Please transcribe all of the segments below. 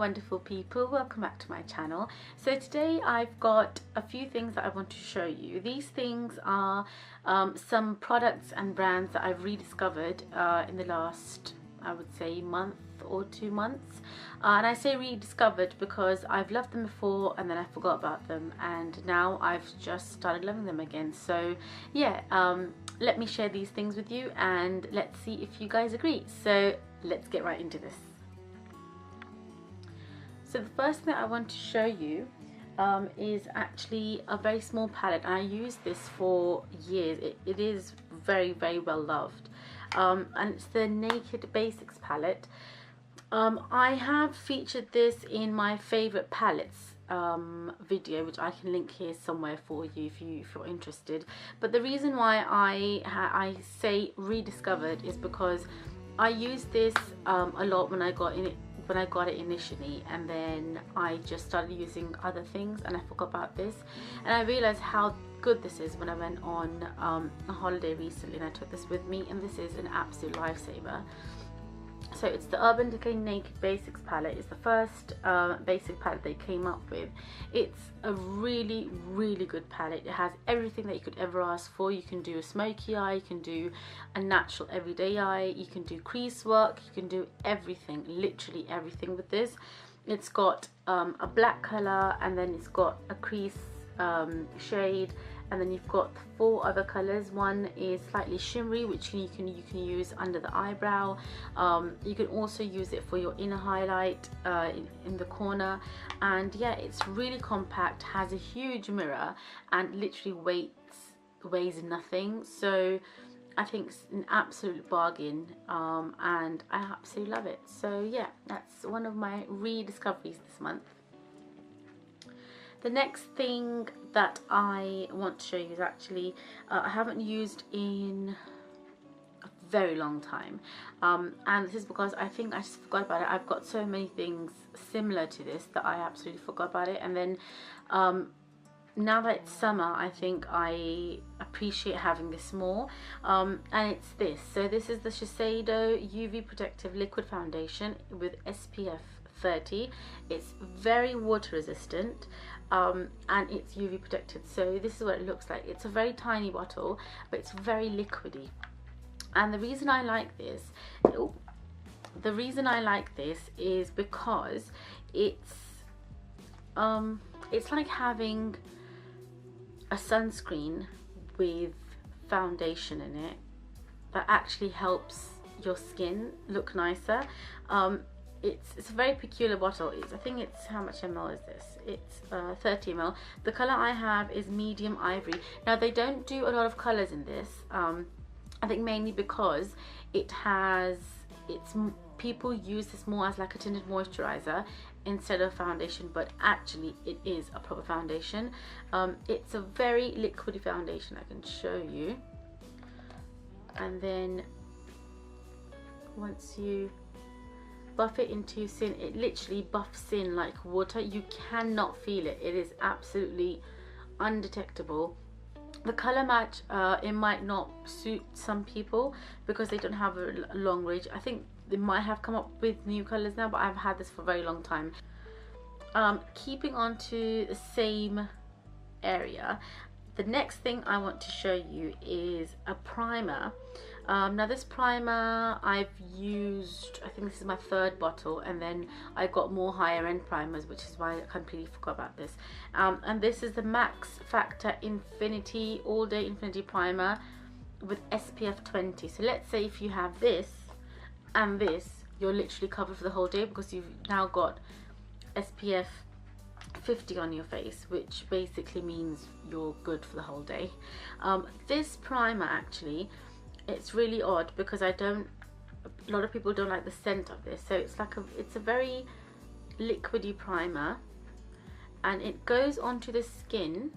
wonderful people, welcome back to my channel. So today I've got a few things that I want to show you. These things are some products and brands that I've rediscovered in the last, I would say, month or 2 months. And I say rediscovered because I've loved them before and then I forgot about them, and now I've just started loving them again. So yeah, let me share these things with you and let's see if you guys agree. So let's get right into this. So the first thing I want to show you is actually a very small palette, and I used this for years. It is very, very well loved, and it's the Naked Basics palette. I have featured this in my favorite palettes video, which I can link here somewhere for you if you're interested. But the reason why I say rediscovered is because I used this a lot when I got it initially, and then I just started using other things and I forgot about this, and I realized how good this is when I went on a holiday recently and I took this with me, and this is an absolute lifesaver. So it's the Urban Decay Naked Basics palette. It's the first basic palette they came up with. It's a really, really good palette. It has everything that you could ever ask for. You can do a smoky eye, you can do a natural everyday eye, you can do crease work, you can do everything, literally everything with this. It's got a black colour, and then it's got a crease shade, and then you've got 4 other colors. One is slightly shimmery, which you can use under the eyebrow. You can also use it for your inner highlight in the corner. And yeah, it's really compact, has a huge mirror, and literally weighs nothing. So I think it's an absolute bargain, and I absolutely love it. So yeah, that's one of my rediscoveries this month. The next thing that I want to show you is actually I haven't used in a very long time, and this is because I think I just forgot about it. I've got so many things similar to this that I absolutely forgot about it, and then now that it's summer, I think I appreciate having this more, and it's this. So this is the Shiseido UV Protective Liquid Foundation with SPF 30. It's very water resistant, and it's UV protected. So this is what it looks like. It's a very tiny bottle, but it's very liquidy. And the reason I like this, is because it's like having a sunscreen with foundation in it that actually helps your skin look nicer. It's a very peculiar bottle. I think it's, how much ml is this? It's 30 ml. The color I have is medium ivory. Now they don't do a lot of colors in this. I think mainly because people use this more as like a tinted moisturizer instead of foundation, but actually it is a proper foundation. It's a very liquidy foundation. I can show you. And then once you buff it into your skin, it literally buffs in like water. You cannot feel it. It is absolutely undetectable. The color match, it might not suit some people because they don't have a long range. I think they might have come up with new colors now, but I've had this for a very long time. Keeping on to the same area, the next thing I want to show you is a primer. Now this primer I've used, I think this is my 3rd bottle, and then I got more higher end primers, which is why I completely forgot about this. And this is the Max Factor Infinity All Day Infinity Primer with SPF 20. So let's say if you have this and this, you're literally covered for the whole day because you've now got SPF 50 on your face, which basically means you're good for the whole day. This primer actually, it's really odd because a lot of people don't like the scent of this. So it's a very liquidy primer, and it goes onto the skin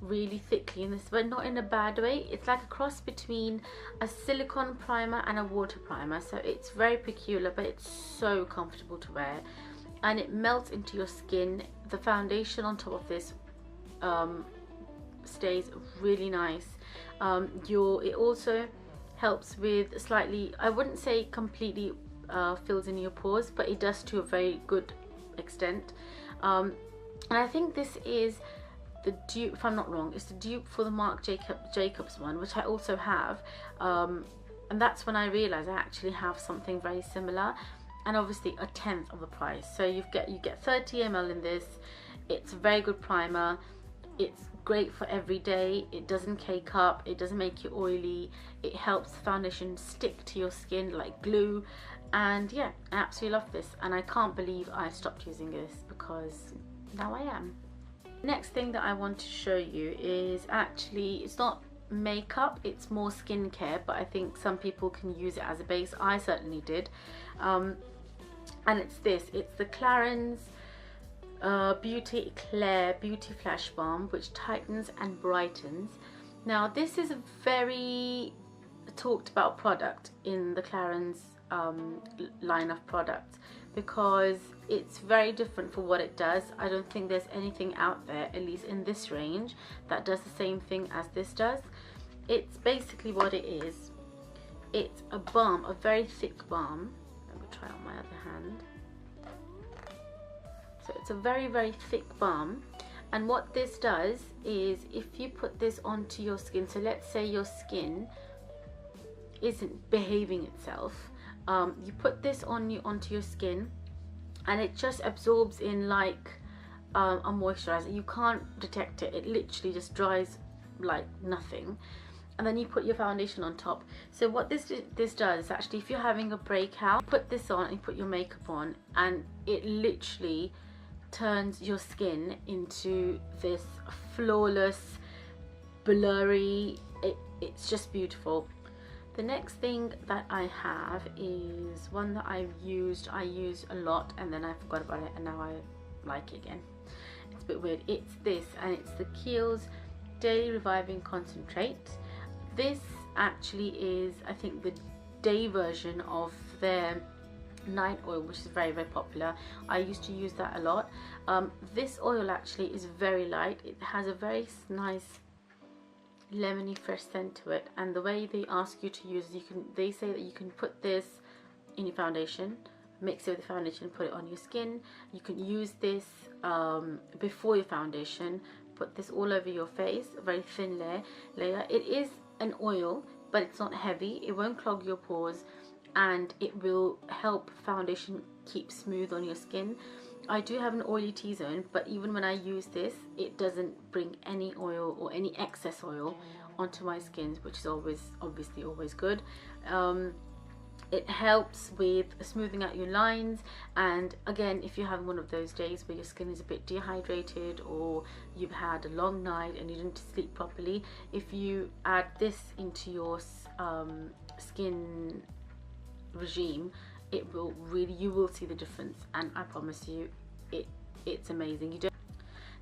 really thickly in this, but not in a bad way. It's like a cross between a silicone primer and a water primer. So it's very peculiar, but it's so comfortable to wear, and it melts into your skin. The foundation on top of this stays really nice. It also helps with slightly, I wouldn't say completely fills in your pores, but it does to a very good extent. And I think this is the dupe, if I'm not wrong, it's the dupe for the Marc Jacobs one, which I also have. And that's when I realized I actually have something very similar, and obviously a tenth of the price. So you get 30 ml in this. It's a very good primer. It's great for every day. It doesn't cake up, it doesn't make you oily, it helps the foundation stick to your skin like glue. And yeah, I absolutely love this, and I can't believe I stopped using this, because now I am. Next thing that I want to show you is actually, it's not makeup, it's more skincare, but I think some people can use it as a base. I certainly did. And it's this, it's the Clarins Beauty Eclair Beauty Flash Balm, which tightens and brightens. Now this is a very talked about product in the Clarins line of products, because it's very different for what it does. I don't think there's anything out there, at least in this range, that does the same thing as this does. It's basically what it is. It's a balm, a very thick balm. Let me try on my other hand. So it's a very, very thick balm, and what this does is, if you put this onto your skin, so let's say your skin isn't behaving itself, you put this onto your skin, and it just absorbs in like a moisturizer. You can't detect it, it literally just dries like nothing. And then you put your foundation on top. So what this does is, actually, if you're having a breakout, put this on and you put your makeup on, and it literally turns your skin into this flawless, blurry, it's just beautiful. The next thing that I have is one that I used a lot, and then I forgot about it, and now I like it again. It's a bit weird. It's this, and it's the Kiehl's Daily Reviving Concentrate. This actually is, I think, the day version of their night oil, which is very, very popular. I used to use that a lot. This oil actually is very light. It has a very nice lemony fresh scent to it, and the way they ask you to use it, they say that you can put this in your foundation, mix it with the foundation, put it on your skin. You can use this before your foundation, put this all over your face, a very thin layer. It is an oil, but it's not heavy, it won't clog your pores, and it will help foundation keep smooth on your skin. I do have an oily T-zone, but even when I use this, it doesn't bring any oil or any excess oil onto my skin, which is obviously always good. It helps with smoothing out your lines, and again, if you're having one of those days where your skin is a bit dehydrated, or you've had a long night and you didn't sleep properly, if you add this into your skin regime, it will really, you will see the difference, and I promise you, it's amazing.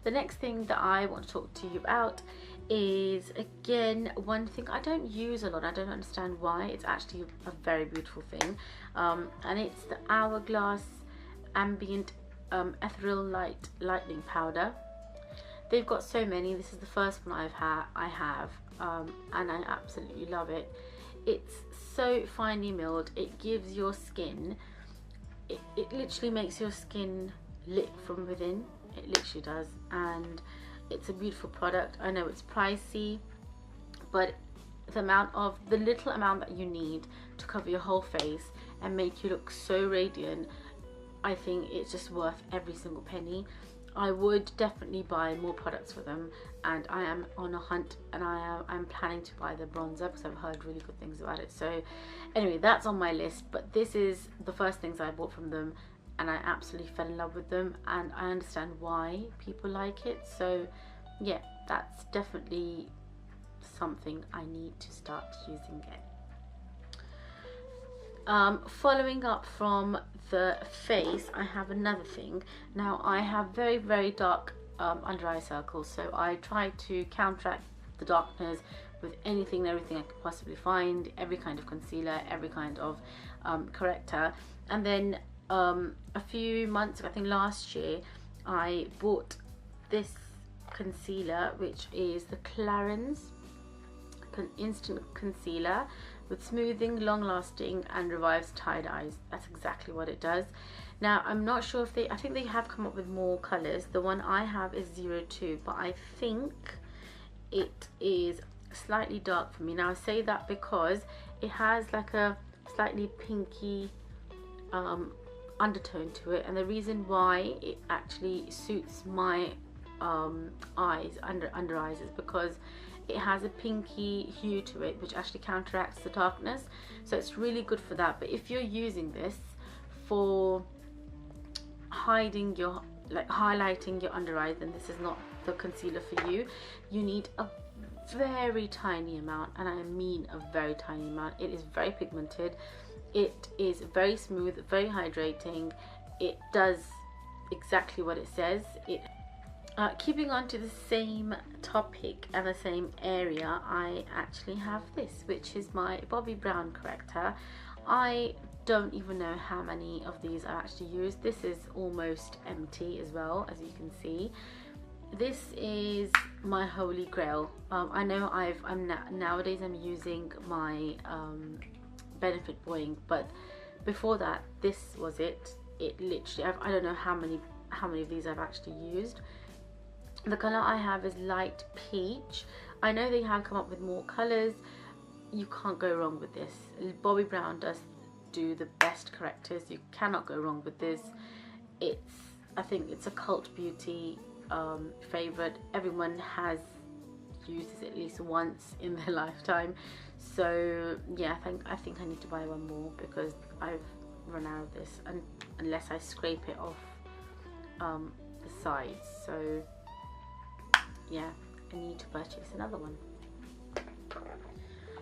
The next thing that I want to talk to you about is, again, one thing I don't use a lot. I don't understand why. It's actually a very beautiful thing, and it's the Hourglass Ambient Ethereal Lightening Powder. They've got so many. This is the first one I have, and I absolutely love it. It's so finely milled. It gives your skin, it literally makes your skin lit from within. It literally does, and it's a beautiful product. I know it's pricey, but the little amount that you need to cover your whole face and make you look so radiant, I think it's just worth every single penny. I would definitely buy more products for them, and I am on a hunt, and I'm planning to buy the bronzer because I've heard really good things about it. So anyway, that's on my list, but this is the first things I bought from them, and I absolutely fell in love with them, and I understand why people like it. So yeah, that's definitely something I need to start using again. Following up from the face, I have another thing. Now, I have very, very dark under eye circles, so I try to counteract the darkness with anything and everything I could possibly find, every kind of concealer, every kind of corrector. And then a few months ago, I think last year, I bought this concealer, which is the Clarins Instant Concealer with smoothing, long lasting, and revives tired eyes. That's exactly what it does. Now I'm not sure if I think they have come up with more colors. The one I have is 02, but I think it is slightly dark for me. Now I say that because it has like a slightly pinky undertone to it, and the reason why it actually suits my eyes, under eyes, is because it has a pinky hue to it, which actually counteracts the darkness, so it's really good for that. But if you're using this for hiding your, like highlighting your under eyes, then this is not the concealer for you. You need a very tiny amount, and I mean a very tiny amount. It is very pigmented, it is very smooth, very hydrating, it does exactly what it says. Keeping on to the same topic and the same area, I actually have this, which is my Bobbi Brown corrector. I don't even know how many of these I actually used. This is almost empty as well, as you can see. This is my holy grail. I know nowadays I'm using my Benefit Boying, but before that this was it. It literally, I don't know how many of these I've actually used. The color I have is light peach. I know they have come up with more colors. You can't go wrong with this. Bobbi Brown does do the best correctors. You cannot go wrong with this. I think it's a cult beauty favorite. Everyone has used this at least once in their lifetime. So yeah, I think I need to buy one more because I've run out of this, and unless I scrape it off the sides. So yeah, I need to purchase another one.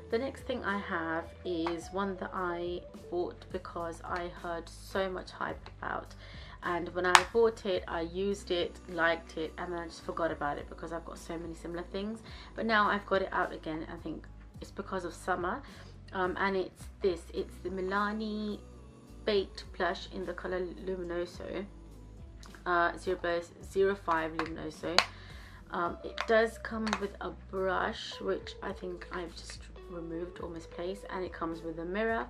The next thing I have is one that I bought because I heard so much hype about, and when I bought it, I used it, liked it, and then I just forgot about it because I've got so many similar things. But now I've got it out again. I think it's because of summer, and it's the Milani Baked Blush in the color Luminoso, 05 Luminoso. It does come with a brush, which I think I've just removed or misplaced, and it comes with a mirror.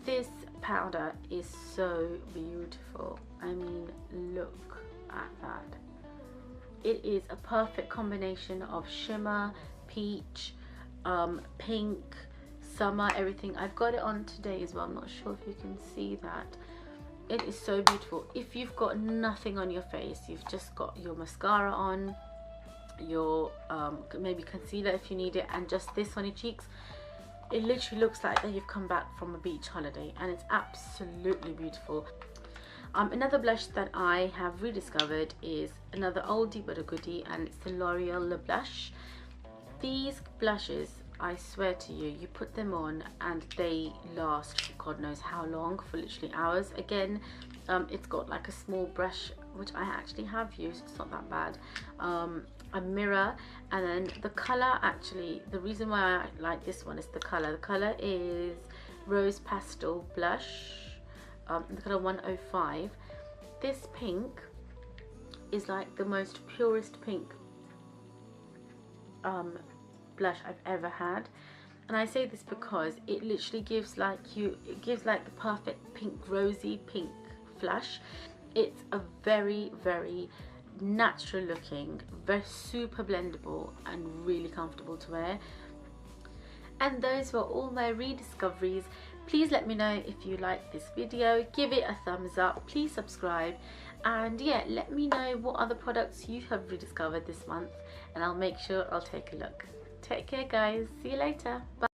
This powder is so beautiful. I mean, look at that. It is a perfect combination of shimmer, peach, pink, summer, everything. I've got it on today as well. I'm not sure if you can see that. It is so beautiful. If you've got nothing on your face, you've just got your mascara on, your maybe concealer if you need it, and just this on your cheeks, it literally looks like that you've come back from a beach holiday, and it's absolutely beautiful. Another blush that I have rediscovered is another oldie but a goodie, and it's the L'Oreal Le Blush. These blushes, I swear to you, you put them on and they last for God knows how long, for literally hours. Again, it's got like a small brush, which I actually have used, it's not that bad. A mirror, and then the color, actually the reason why I like this one is the color. The color is Rose Pastel Blush, the color 105. This pink is like the most purest pink blush I've ever had, and I say this because it literally gives like the perfect pink, rosy pink flush. It's a very, very natural looking, very super blendable, and really comfortable to wear. And those were all my rediscoveries. Please let me know if you like this video, give it a thumbs up, please subscribe, and yeah, let me know what other products you have rediscovered this month, and I'll make sure I'll take a look. Take care guys, see you later, bye.